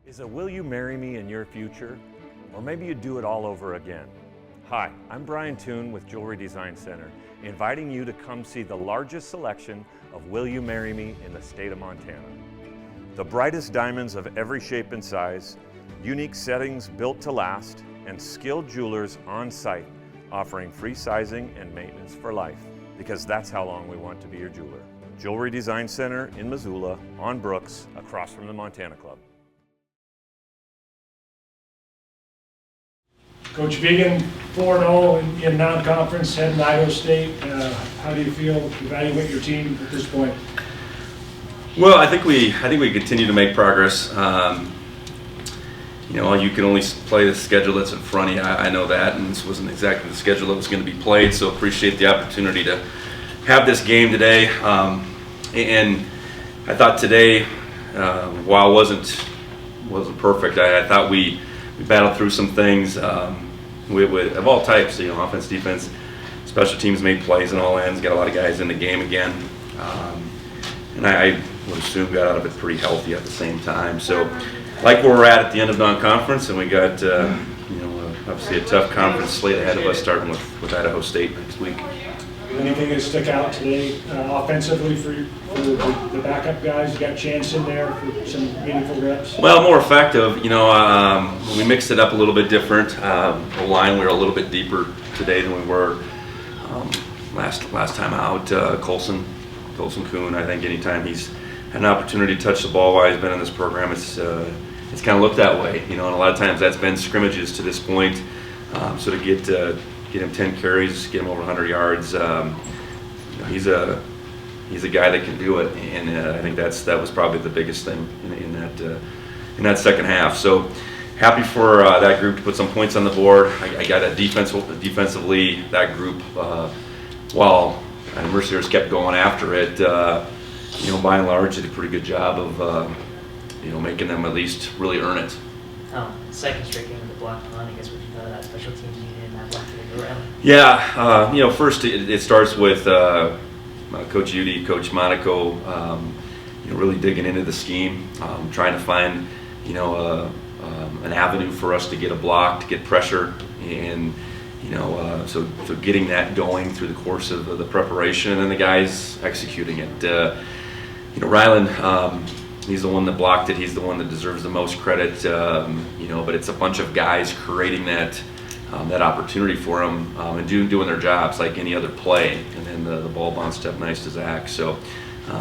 Is a will you marry me in your future? Or maybe you do it all over again. Hi, I'm Brian Toon with Jewelry Design Center, inviting you to come see the largest selection of Will You Marry Me in the state of Montana. The brightest diamonds of every shape and size, unique settings built to last, and skilled jewelers on site offering free sizing and maintenance for life, because that's how long we want to be your jeweler. Jewelry Design Center in Missoula, on Brooks, across from the Montana Club. Coach Vigen, 4-0 in non-conference, heading Idaho State. How do you feel? Evaluate your team at this point. Well, I think we continue to make progress. You can only play the schedule that's in front of you. I know that, and this wasn't exactly the schedule that was going to be played. So appreciate the opportunity to have this game today. And I thought today, while it wasn't perfect, I thought we battled through some things of all types, offense, defense, special teams made plays on all ends, got a lot of guys in the game again. And I would assume got out of it pretty healthy at the same time. So like where we're at the end of non-conference, and we got obviously a tough conference slate ahead of us, starting with Idaho State next week. Anything that stuck out today offensively for the backup guys? You got a chance in there for some meaningful reps? Well, more effective. We mixed it up a little bit different. The line, we were a little bit deeper today than we were last time out. Colson Kuhn, I think anytime he's had an opportunity to touch the ball while he's been in this program, it's kind of looked that way. And a lot of times that's been scrimmages to this point. So to get him 10 carries, get him over 100 yards. He's a guy that can do it, and I think that was probably the biggest thing in that second half. So happy for that group to put some points on the board. I got a defensively that group while Mercyhurst kept going after it. By and large, did a pretty good job of making them at least really earn it. Second straight game of the block run. I guess what you thought of that special teams unit and that block to go around. Yeah, first it starts with Coach Udy, Coach Monaco, really digging into the scheme, trying to find an avenue for us to get a block, to get pressure, and so getting that going through the course of the preparation, and then the guys executing it. Rylan, he's the one that blocked it. He's the one that deserves the most credit. But it's a bunch of guys creating that opportunity for him and doing their jobs like any other play. And then the ball bounced up nice to Zach. So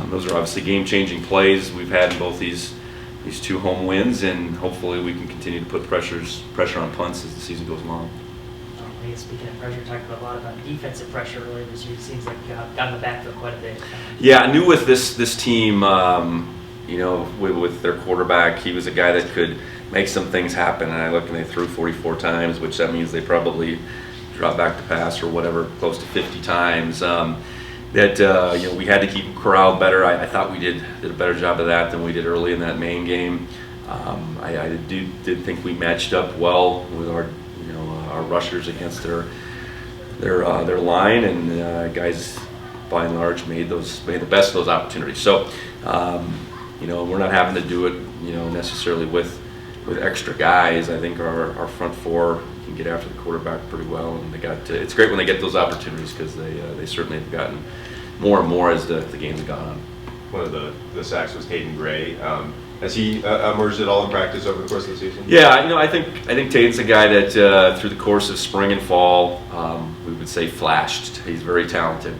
those are obviously game-changing plays we've had in both these two home wins, and hopefully we can continue to put pressure on punts as the season goes along. I guess speaking of pressure, talked a lot about defensive pressure earlier this year. It seems like you got in the back foot quite a bit. Yeah, I knew with this team, with their quarterback, he was a guy that could make some things happen. And I look, and they threw 44 times, which that means they probably dropped back to pass or whatever, close to 50 times. We had to keep corralled better. I thought we did a better job of that than we did early in that main game. I did think we matched up well with our rushers against their line, and guys by and large made the best of those opportunities. So we're not having to do it necessarily with extra guys. I think our front four can get after the quarterback pretty well, and it's great when they get those opportunities, because they certainly have gotten more and more as the game's gone on. One of the sacks was Hayden Gray. Has he emerged at all in practice over the course of the season? Yeah, I think Tate's a guy that through the course of spring and fall, we would say flashed. He's very talented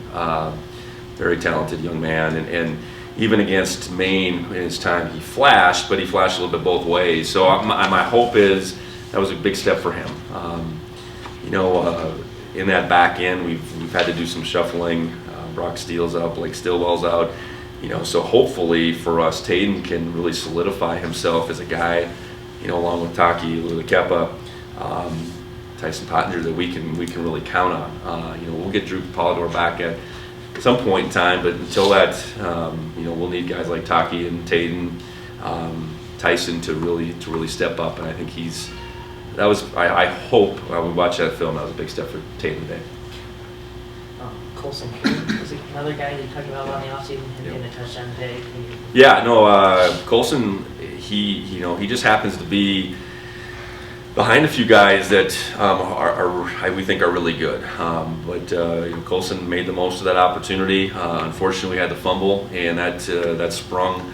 young man, and even against Maine in his time, he flashed, but he flashed a little bit both ways. So my hope is that was a big step for him. In that back end, we've had to do some shuffling. Brock Steele's out, Blake Stillwell's out. So hopefully for us, Taden can really solidify himself as a guy, along with Taki, Lulakepa, Tyson Pottinger, that we can really count on. We'll get Drew Polidor back at some point in time, but until that, we'll need guys like Taki and Taden, Tyson to really step up. And I think I hope when we watch that film, that was a big step for Taden today. Colson was another guy that you talked about a lot in the offseason, him getting a touchdown today. Yeah, no, Colson, he just happens to be behind a few guys that we think are really good. But Colson made the most of that opportunity. Unfortunately, we had the fumble, and that sprung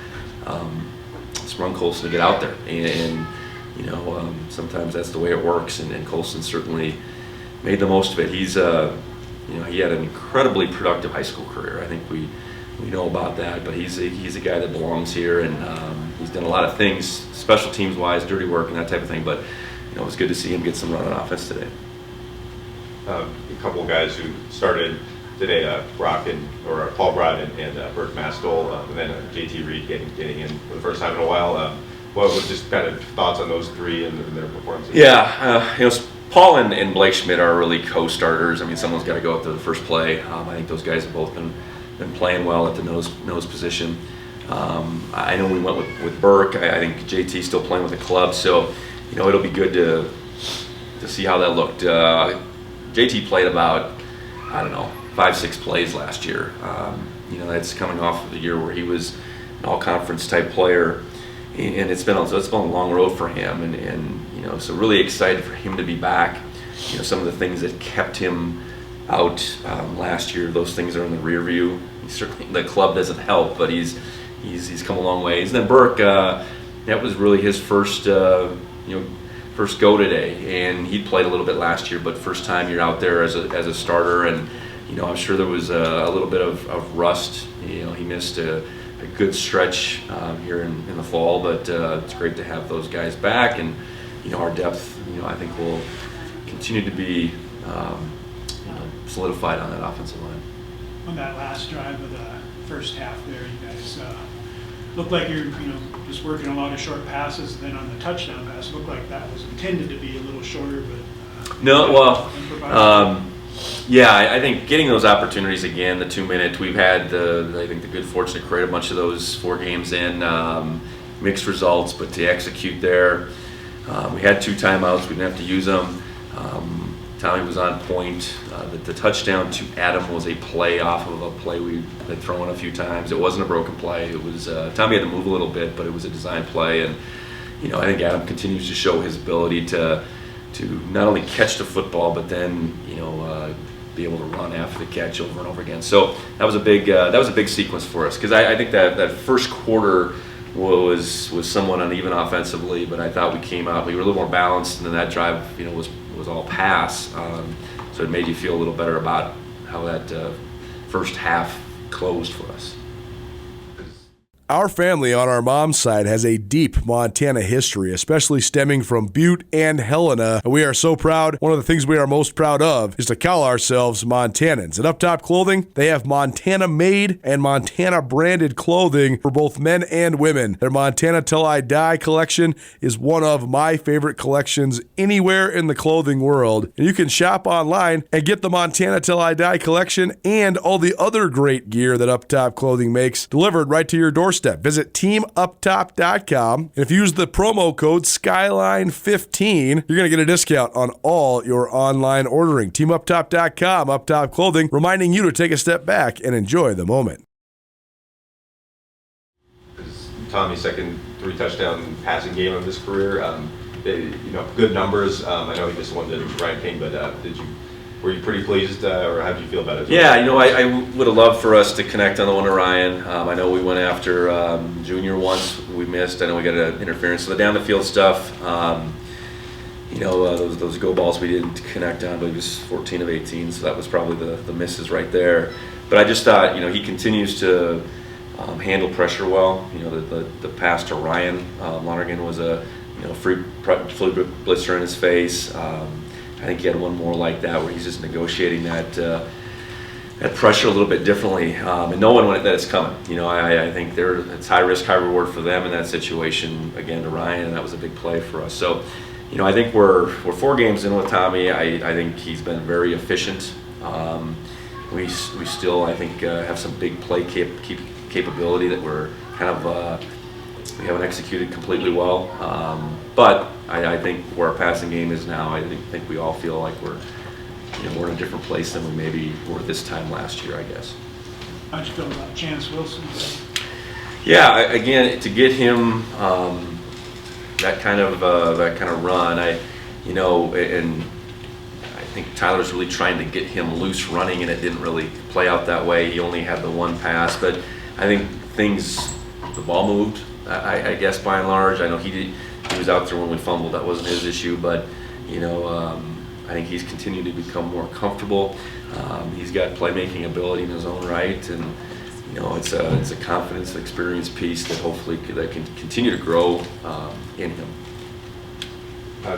Colson to get out there. And sometimes that's the way it works. And Colson certainly made the most of it. He's he had an incredibly productive high school career. I think we know about that. But he's a guy that belongs here, and he's done a lot of things, special teams wise, dirty work, and that type of thing. But it was good to see him get some run on offense today. A couple of guys who started today, Paul Broad and Burke Mastel, and then JT Reed getting in for the first time in a while. What was just kind of thoughts on those three and their performances? Yeah, Paul and Blake Schmidt are really co-starters. I mean, someone's got to go up to the first play. I think those guys have both been playing well at the nose position. I know we went with Burke. I think JT's still playing with the club, so it'll be good to see how that looked. JT played about 5-6 plays last year. That's coming off of the year where he was an all-conference type player, and it's been a long road for him. And so really excited for him to be back. Some of the things that kept him out last year, those things are in the rear view. Certainly the club doesn't help, but he's come a long ways. And then Burke, that was really his first go today, and he played a little bit last year, but first time you're out there as a starter, and I'm sure there was a little bit of rust. He missed a good stretch here in the fall, but it's great to have those guys back, and our depth I think will continue to be solidified on that offensive line. On that last drive of the first half there, you guys looked like you're just working a lot of short passes. Then on the touchdown pass, it looked like that was intended to be a little shorter, but I think getting those opportunities again, the 2-minute, we've had the good fortune to create a bunch of those 4 games in, mixed results, but to execute there, we had 2 timeouts, we didn't have to use them. Tommy was on point. The touchdown to Adam was a play off of a play we had thrown a few times. It wasn't a broken play. It was Tommy had to move a little bit, but it was a design play. And I think Adam continues to show his ability to not only catch the football, but then be able to run after the catch over and over again. So that was a big sequence for us, because I think that first quarter was somewhat uneven offensively, but I thought we came out, we were a little more balanced, and then that drive was all pass, so it made you feel a little better about how that first half closed for us. Our family on our mom's side has a deep Montana history, especially stemming from Butte and Helena. And we are so proud. One of the things we are most proud of is to call ourselves Montanans. At Up Top Clothing, they have Montana-made and Montana-branded clothing for both men and women. Their Montana Till I Die collection is one of my favorite collections anywhere in the clothing world. And you can shop online and get the Montana Till I Die collection and all the other great gear that Up Top Clothing makes delivered right to your doorstep. Visit teamuptop.com, and if you use the promo code Skyline15, you're going to get a discount on all your online ordering. Teamuptop.com, Up Top Clothing, reminding you to take a step back and enjoy the moment. Tommy's second 3-touchdown passing game of his career. Good numbers. I know he just won to Ryan King, but were you pretty pleased, or how did you feel about it? Yeah, I would have loved for us to connect on the one to Ryan. I know we went after Junior once, we missed. I know we got an interference. So the down the field stuff, those go balls we didn't connect on, but he was 14 of 18, so that was probably the misses right there. But I just thought, he continues to handle pressure well. The pass to Ryan Lonergan was a free blitzer in his face. I think he had one more like that where he's just negotiating that pressure a little bit differently, and knowing that it's coming. I think it's high risk, high reward for them in that situation. Again, to Ryan, and that was a big play for us. So, I think we're 4 games in with Tommy. I think he's been very efficient. We still, I think, have some big play capability that we're kind of we haven't executed completely well. But I think where our passing game is now, I think we all feel like we're in a different place than we maybe were this time last year, I guess. How'd you feel about Chance Wilson? Yeah, again, to get him that kind of run. And I think Tyler's really trying to get him loose running, and it didn't really play out that way. He only had the one pass, but I think the ball moved. I guess by and large, I know he was out there when we fumbled. That wasn't his issue, but I think he's continued to become more comfortable. He's got playmaking ability in his own right, and it's a confidence, experience piece that hopefully that can continue to grow in him.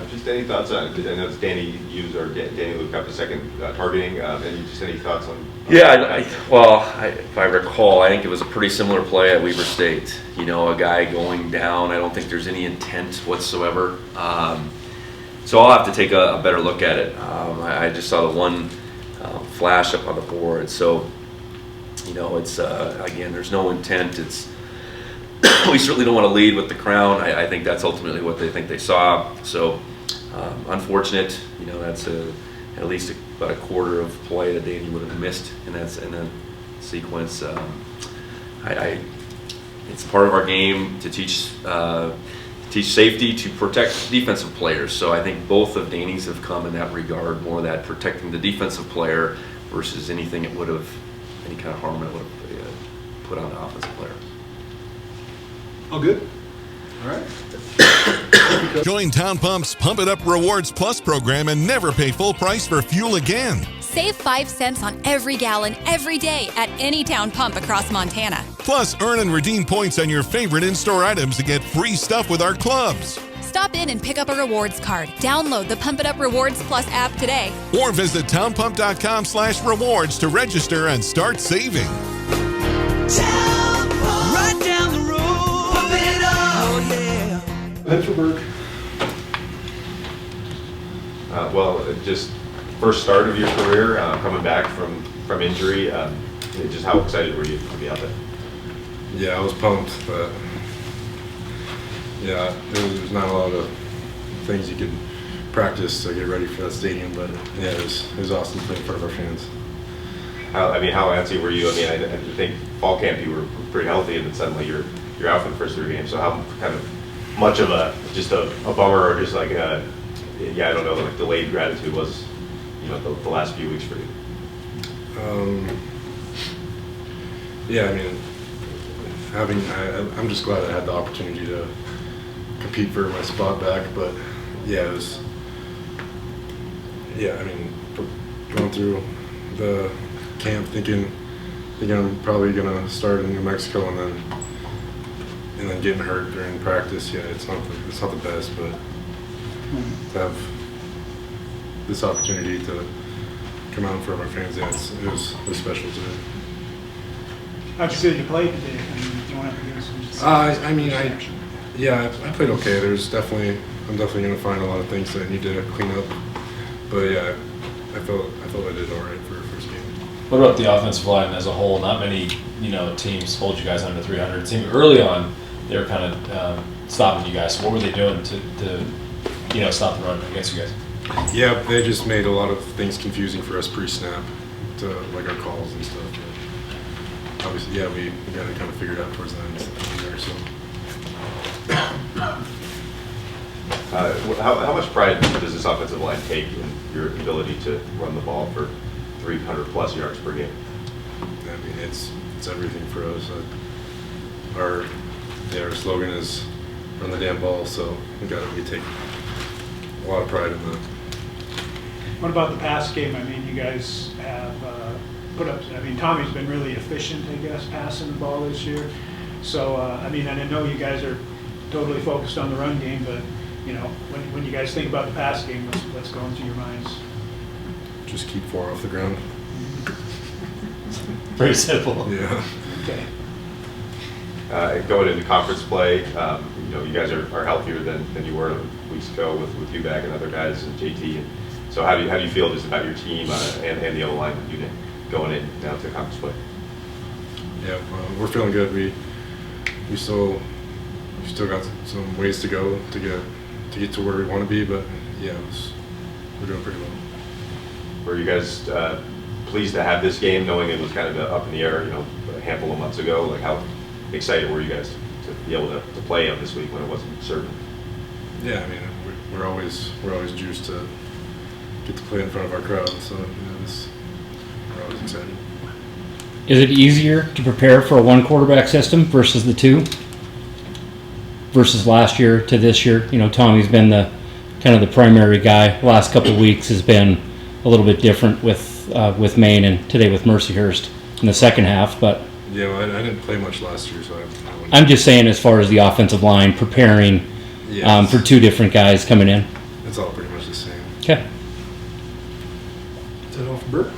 Just any thoughts on? I know it's Danny Luke up the second targeting. Any thoughts on? Yeah, if I recall, I think it was a pretty similar play at Weber State. A guy going down. I don't think there's any intent whatsoever. So I'll have to take a better look at it. I just saw the one flash up on the board. So, it's again, there's no intent. It's we certainly don't want to lead with the crown. I think that's ultimately what they think they saw. So, unfortunate. That's at least about a quarter of play that Danny would have missed in that sequence. It's part of our game to teach safety, to protect defensive players. So I think both of Danny's have come in that regard, more that protecting the defensive player versus any kind of harm it would have put on the offensive player. Oh, good. All right. Join Town Pump's Pump It Up Rewards Plus program and never pay full price for fuel again. Save 5 cents on every gallon every day at any Town Pump across Montana. Plus, earn and redeem points on your favorite in-store items to get free stuff with our clubs. Stop in and pick up a rewards card. Download the Pump It Up Rewards Plus app today. Or visit townpump.com/rewards to register and start saving. Town Pump. Right down the road. Pump it up. Oh, yeah. That's for Burke. Just first start of your career, coming back from injury. Just how excited were you to be out there? Yeah, I was pumped, but there's not a lot of things you could practice to get ready for that stadium. But yeah, it was awesome to play in front of our fans. How antsy were you? I think fall camp you were pretty healthy, and then suddenly you're out for the first 3 games. So how kind of much of a bummer, or just like I don't know, like delayed gratitude was, the last few weeks for you? I'm just glad I had the opportunity to compete for my spot back. But it was. Going through the camp thinking I'm probably gonna start in New Mexico and then getting hurt during practice. Yeah, it's not the best, but to have this opportunity to come out in front of our fans, it was special today. How'd you feel you played today? You want to give us some I played okay. I'm definitely going to find a lot of things that I need to clean up. But yeah, I felt I did all right for a first game. What about the offensive line as a whole? Not many, teams hold you guys under 300. It seemed early on they were kind of stopping you guys. So what were they doing to stop the run against you guys? Yeah, they just made a lot of things confusing for us pre-snap, to like our calls and stuff. But obviously, we got it kind of figured out towards the end there. So. How much pride does this offensive line take in your ability to run the ball for 300 plus yards per game? It's everything for us. Our slogan is "Run the damn ball," so we take a lot of pride in that. What about the pass game? You guys have put up. Tommy's been really efficient, I guess, passing the ball this year. So and I know you guys are totally focused on the run game, but when you guys think about the pass game, what's going through your minds? Just keep 4 off the ground. Very simple. Yeah. Okay. Going into conference play, you guys are healthier than you were weeks ago with you back and other guys and JT. And so how do you feel just about your team and the O-line unit going in now to conference play? Yeah, we're feeling good. We still got some ways to go to get to where we want to be, but we're doing pretty well. Were you guys pleased to have this game, knowing it was kind of up in the air, a handful of months ago? Like, how excited were you guys to be able to play on this week when it wasn't certain? Yeah, I mean, we're always juiced to get to play in front of our crowd, so we're always excited. Is it easier to prepare for a one quarterback system versus the two? Versus last year to this year? You know, Tommy's been the kind of the primary guy. The last couple of weeks has been a little bit different with Maine and today with Mercyhurst in the second half, but yeah, well, I didn't play much last year, so I'm just saying as far as the offensive line preparing for two different guys coming in. It's all pretty much the same. Okay. Is that all for Burke?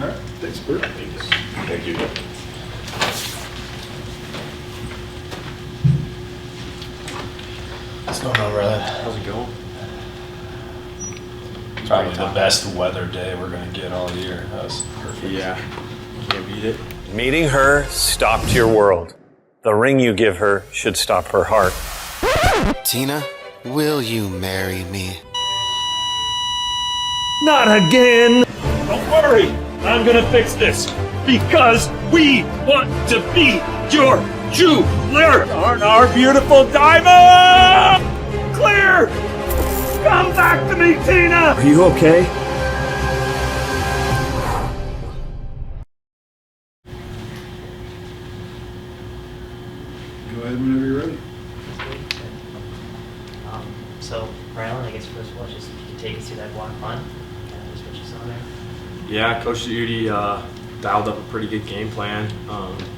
All right, thanks, Burke. Thank you. What's going on, Rylan? How's it going? Probably the best weather day we're going to get all year. That was perfect. Yeah, can't beat it. Meeting her stopped your world. The ring you give her should stop her heart. Tina, will you marry me? Not again! Don't worry, I'm gonna fix this. Because we want to be your jeweler on our beautiful diamond! Clear! Come back to me, Tina! Are you okay? Go ahead whenever you're ready. So, Rylan, I guess first of all, just take us through that block punt, just what you saw there. Yeah, Coach Udi dialed up a pretty good game plan.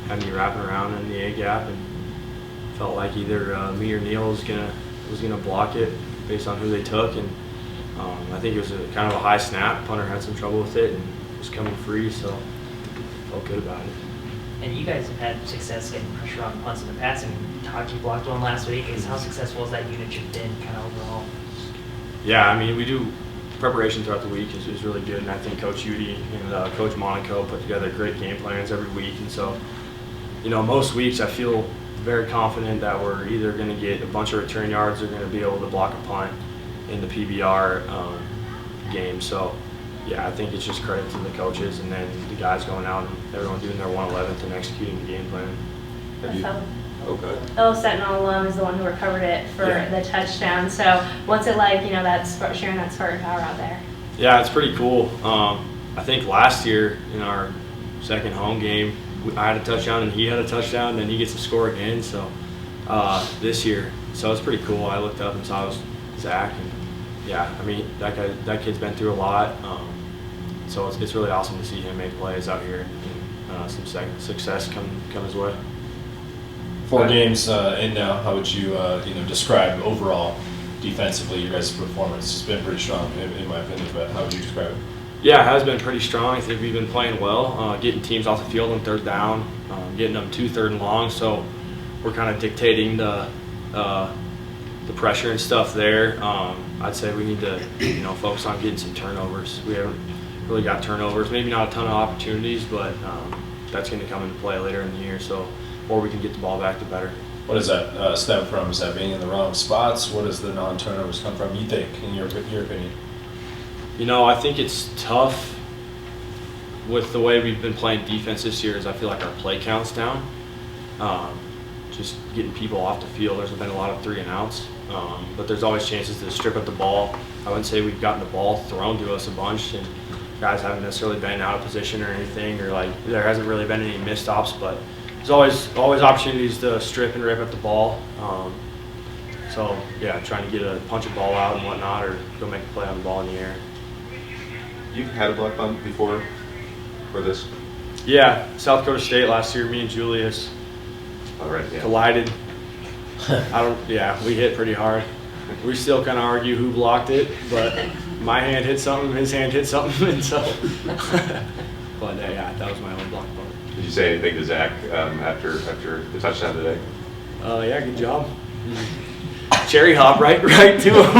Had me wrapping around in the A gap, and felt like either me or Neil was gonna block it based on who they took. And I think it was kind of a high snap. Punter had some trouble with it and was coming free, so felt good about it. And you guys have had success getting pressure on punts in the past. I mean, Taji blocked one last week. How successful has that unit been kind of overall? Yeah, I mean, we do preparation throughout the week is really good, and I think Coach Udi and Coach Monaco put together great game plans every week. And so, you know, most weeks I feel very confident that we're either going to get a bunch of return yards or going to be able to block a punt in the PBR game. So, yeah, I think it's just credit to the coaches and then the guys going out and everyone doing their 111th and executing the game plan. Okay. El Sentinel is the one who recovered it for the touchdown. So what's it like, you know, sharing that Spartan power out there? Yeah, it's pretty cool. I think last year in our second home game, I had a touchdown and he had a touchdown, and then he gets to score again. So this year, so it's pretty cool. I looked up and saw it was Zach, and yeah, I mean that kid's been through a lot. So it's really awesome to see him make plays out here and some success come his way. 4 games in now, how would you describe overall defensively your guys' performance? It's been pretty strong in my opinion, but how would you describe it? Yeah, it has been pretty strong. I think we've been playing well, getting teams off the field on third down, getting them to third and long. So we're kind of dictating the pressure and stuff there. I'd say we need to focus on getting some turnovers. We haven't really got turnovers, maybe not a ton of opportunities, but that's going to come into play later in the year. So more we can get the ball back, the better. What does that stem from? Is that being in the wrong spots? What does the non-turnovers come from, you think, in your opinion? You know, I think it's tough with the way we've been playing defense this year. Is I feel like our play count's down. Just getting people off the field. There's been a lot of 3 and outs, but there's always chances to strip at the ball. I wouldn't say we've gotten the ball thrown to us a bunch, and guys haven't necessarily been out of position or anything, or like there hasn't really been any missed stops, but there's always opportunities to strip and rip at the ball. So yeah, trying to get a punch a ball out and whatnot, or go make a play on the ball in the air. You've had a block punt before for this? Yeah, South Dakota State last year, me and Julius collided. We hit pretty hard. We still kind of argue who blocked it, but my hand hit something, his hand hit something, and so. But yeah, that was my own block punt. Did you say anything to Zach after the touchdown today? Yeah, good job. Cherry hop right to him.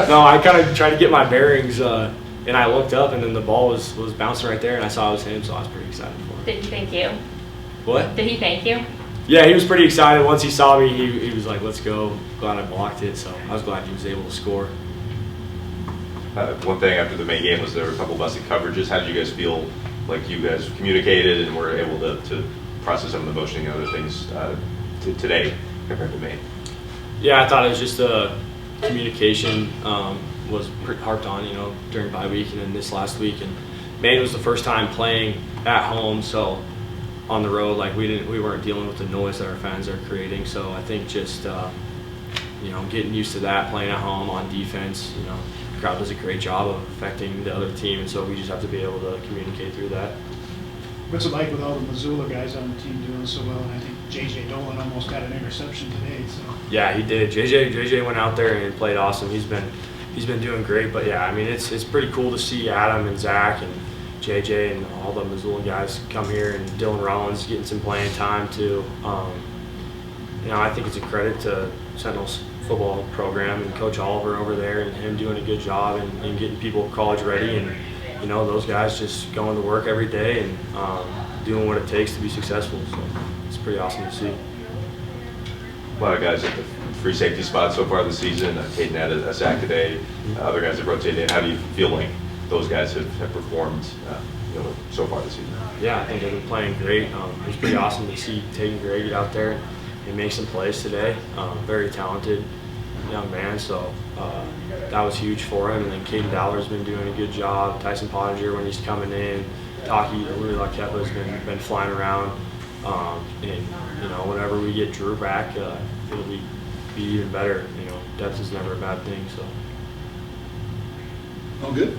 No, I kind of tried to get my bearings, and I looked up, and then the ball was bouncing right there, and I saw it was him, so I was pretty excited for him. Did he thank you? What? Did he thank you? Yeah, he was pretty excited. Once he saw me, he was like, let's go. Glad I blocked it, so I was glad he was able to score. One thing after the May game was there were a couple busted coverages. How did you guys feel like you guys communicated and were able to process some of the motioning and other things today compared to May? Yeah, I thought it was just communication was harped on, during bye week and then this last week. And Maine was the first time playing at home, so on the road, like we weren't dealing with the noise that our fans are creating. So I think just getting used to that, playing at home on defense. The crowd does a great job of affecting the other team, and so we just have to be able to communicate through that. What's it like with all the Missoula guys on the team doing so well? And I think J.J. Dolan almost had an interception today. So Yeah, he did. JJ went out there and played awesome. He's been doing great. But yeah, I mean it's pretty cool to see Adam and Zach and JJ and all the Missoula guys come here, and Dylan Rollins getting some playing time too. I think it's a credit to Sentinel's football program and Coach Oliver over there and him doing a good job and getting people college ready, and those guys just going to work every day and doing what it takes to be successful. So it's pretty awesome to see. A lot of guys at the free safety spot so far this season. Caden had a sack today. Other guys have rotated in. How do you feel like those guys have performed so far this season? Yeah, I think they've been playing great. It was pretty awesome to see Taden Gray get out there and make some plays today. Very talented young man, so that was huge for him. And then Caden Dowler's been doing a good job. Tyson Pottinger when he's coming in. Taki Louis-Lakepa's been flying around. And whenever we get Drew back, it'll be even better. Depth is never a bad thing. So. Oh, good.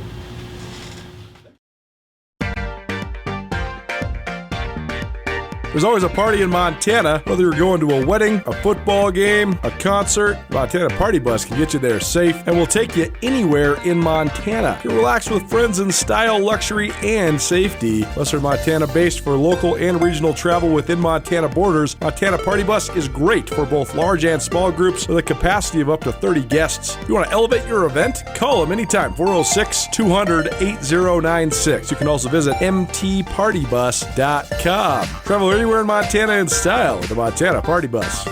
There's always a party in Montana, whether you're going to a wedding, a football game, a concert. Montana Party Bus can get you there safe and will take you anywhere in Montana. You can relax with friends in style, luxury, and safety. Western Montana based for local and regional travel within Montana borders. Montana Party Bus is great for both large and small groups with a capacity of up to 30 guests. If you want to elevate your event, call them anytime, 406-200-8096. You can also visit mtpartybus.com. Travel anywhere in Montana in style with the Montana Party Bus.